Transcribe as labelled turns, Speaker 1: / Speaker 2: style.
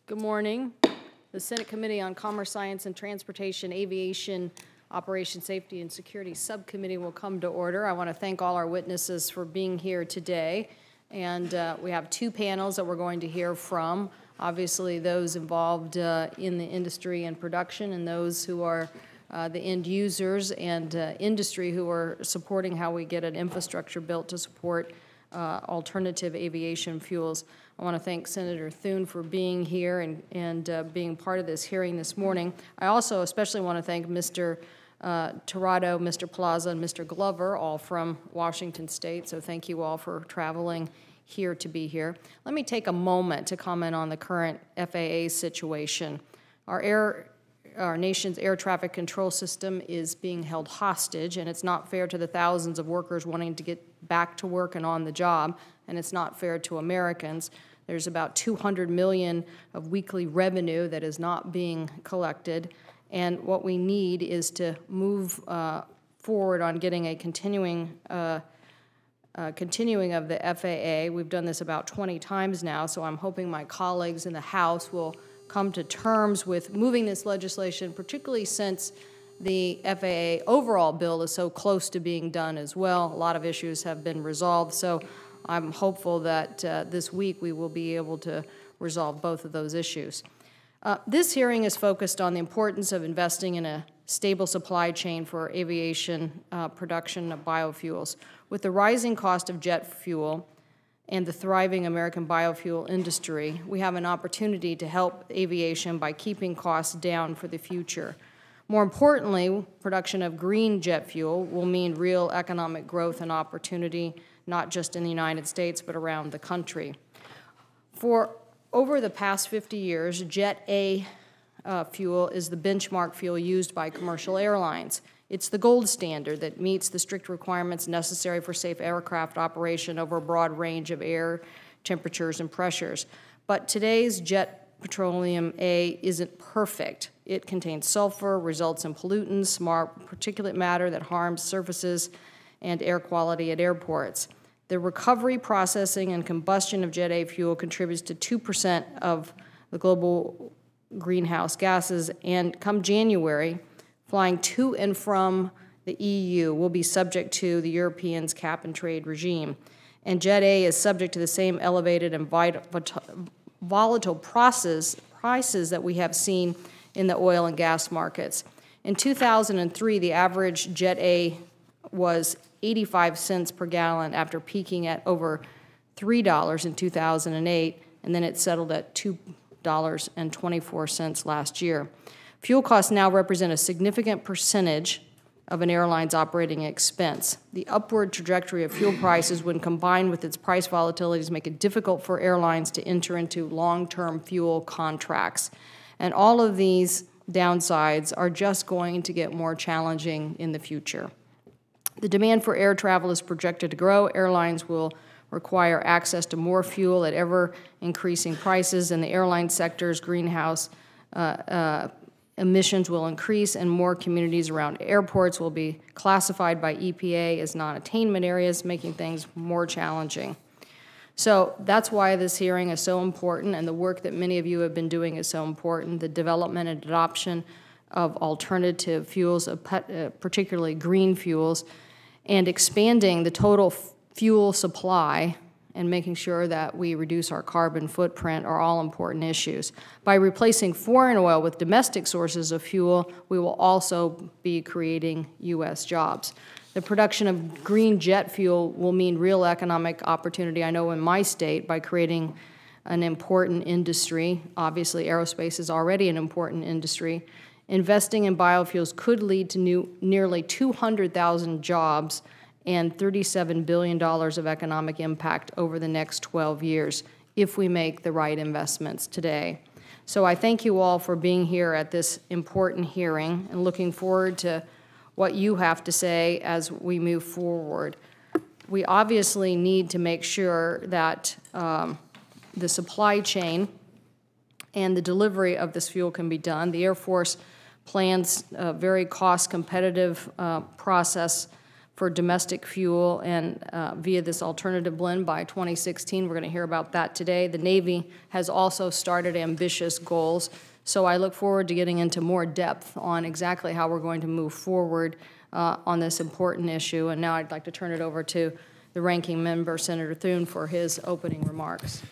Speaker 1: Good morning. The Senate Committee on Commerce, Science, and Transportation, Aviation, Operation Safety, and Security Subcommittee will come to order. I want to thank all our witnesses for being here today. And we have two panels that we're going to hear from. Obviously, those involved in the industry and production, and those who are the end users and industry who are supporting how we get an infrastructure built to support alternative aviation fuels. I want to thank Senator Thune for being here and being part of this hearing this morning. I also especially want to thank Mr. Tirado, Mr. Plaza, and Mr. Glover, all from Washington State, so thank you all for traveling here to be here. Let me take a moment to comment on the current FAA situation. Our nation's air traffic control system is being held hostage, and it's not fair to the thousands of workers wanting to get back to work and on the job, and it's not fair to Americans. There's about $200 million of weekly revenue that is not being collected, and what we need is to move forward on getting a continuing of the FAA. We've done this about 20 times now, so I'm hoping my colleagues in the House will come to terms with moving this legislation, particularly since the FAA overall bill is so close to being done as well. A lot of issues have been resolved, so I'm hopeful that this week we will be able to resolve both of those issues. This hearing is focused on the importance of investing in a stable supply chain for aviation production of biofuels. With the rising cost of jet fuel and the thriving American biofuel industry, we have an opportunity to help aviation by keeping costs down for the future. More importantly, production of green jet fuel will mean real economic growth and opportunity, not just in the United States, but around the country. For over the past 50 years, Jet A fuel is the benchmark fuel used by commercial airlines. It's the gold standard that meets the strict requirements necessary for safe aircraft operation over a broad range of air temperatures and pressures. But today's jet petroleum A isn't perfect. It contains sulfur, results in pollutants, smart particulate matter that harms surfaces and air quality at airports. The recovery, processing, and combustion of Jet A fuel contributes to 2% of the global greenhouse gases, and come January, flying to and from the EU will be subject to the Europeans' cap-and-trade regime. And Jet A is subject to the same elevated and volatile prices that we have seen in the oil and gas markets. In 2003, the average Jet A was 85 cents per gallon after peaking at over $3 in 2008, and then it settled at $2.24 last year. Fuel costs now represent a significant percentage of an airline's operating expense. The upward trajectory of fuel prices, when combined with its price volatilities, make it difficult for airlines to enter into long-term fuel contracts. And all of these downsides are just going to get more challenging in the future. The demand for air travel is projected to grow. Airlines will require access to more fuel at ever-increasing prices, and the airline sector's greenhouse emissions will increase, and more communities around airports will be classified by EPA as non-attainment areas, making things more challenging. So that's why this hearing is so important, and the work that many of you have been doing is so important, the development and adoption of alternative fuels, particularly green fuels, and expanding the total fuel supply and making sure that we reduce our carbon footprint are all important issues. By replacing foreign oil with domestic sources of fuel, we will also be creating U.S. jobs. The production of green jet fuel will mean real economic opportunity, I know in my state, by creating an important industry. Obviously, aerospace is already an important industry. Investing in biofuels could lead to nearly 200,000 jobs and $37 billion of economic impact over the next 12 years if we make the right investments today. So I thank you all for being here at this important hearing and looking forward to what you have to say as we move forward. We obviously need to make sure that the supply chain and the delivery of this fuel can be done. The Air Force plans a very cost-competitive process for domestic fuel and via this alternative blend by 2016. We're going to hear about that today. The Navy has also started ambitious goals, so I look forward to getting into more depth on exactly how we're going to move forward on this important issue. And now I'd like to turn it over to the ranking member, Senator Thune, for his opening remarks.